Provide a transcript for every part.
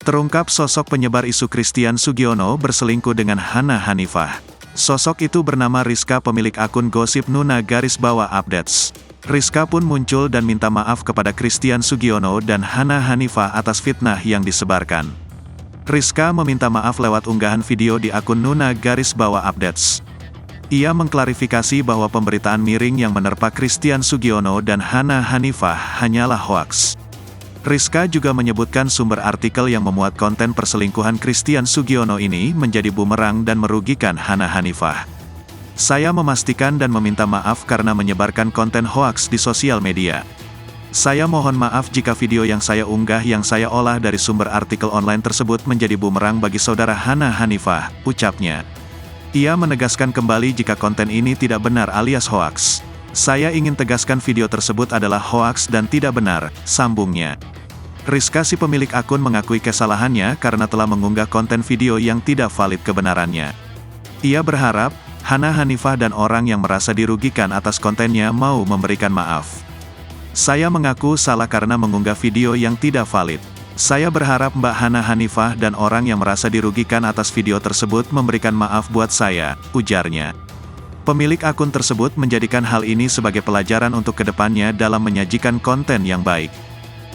Terungkap sosok penyebar isu Christian Sugiono berselingkuh dengan Hana Hanifah. Sosok itu bernama Rizka, pemilik akun gosip Nuna_updates. Rizka pun muncul dan minta maaf kepada Christian Sugiono dan Hana Hanifah atas fitnah yang disebarkan. Rizka meminta maaf lewat unggahan video di akun Nuna_updates. Ia mengklarifikasi bahwa pemberitaan miring yang menerpa Christian Sugiono dan Hana Hanifah hanyalah hoaks. Rizka juga menyebutkan sumber artikel yang memuat konten perselingkuhan Christian Sugiono ini menjadi bumerang dan merugikan Hana Hanifah. Saya memastikan dan meminta maaf karena menyebarkan konten hoaks di sosial media. Saya mohon maaf jika video yang saya unggah yang saya olah dari sumber artikel online tersebut menjadi bumerang bagi saudara Hana Hanifah, ucapnya. Ia menegaskan kembali jika konten ini tidak benar alias hoaks. Saya ingin tegaskan video tersebut adalah hoaks dan tidak benar, sambungnya. Rizka, si pemilik akun, mengakui kesalahannya karena telah mengunggah konten video yang tidak valid kebenarannya. Ia berharap Hana Hanifah dan orang yang merasa dirugikan atas kontennya mau memberikan maaf. Saya mengaku salah karena mengunggah video yang tidak valid. Saya berharap Mbak Hana Hanifah dan orang yang merasa dirugikan atas video tersebut memberikan maaf buat saya, ujarnya. Pemilik akun tersebut menjadikan hal ini sebagai pelajaran untuk kedepannya dalam menyajikan konten yang baik.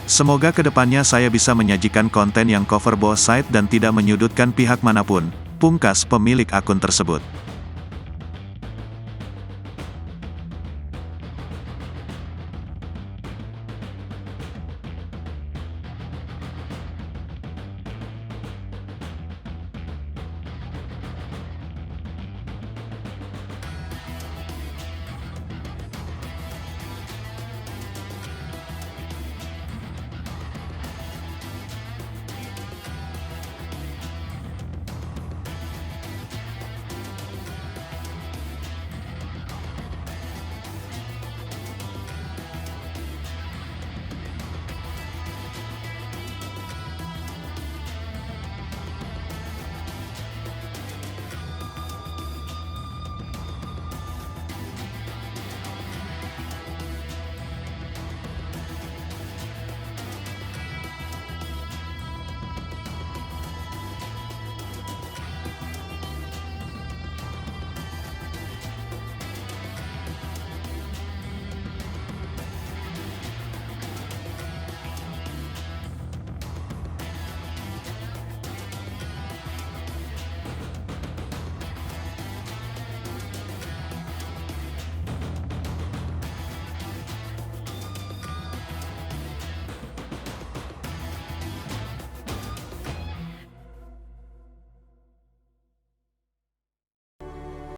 Semoga kedepannya saya bisa menyajikan konten yang cover both side dan tidak menyudutkan pihak manapun, pungkas pemilik akun tersebut.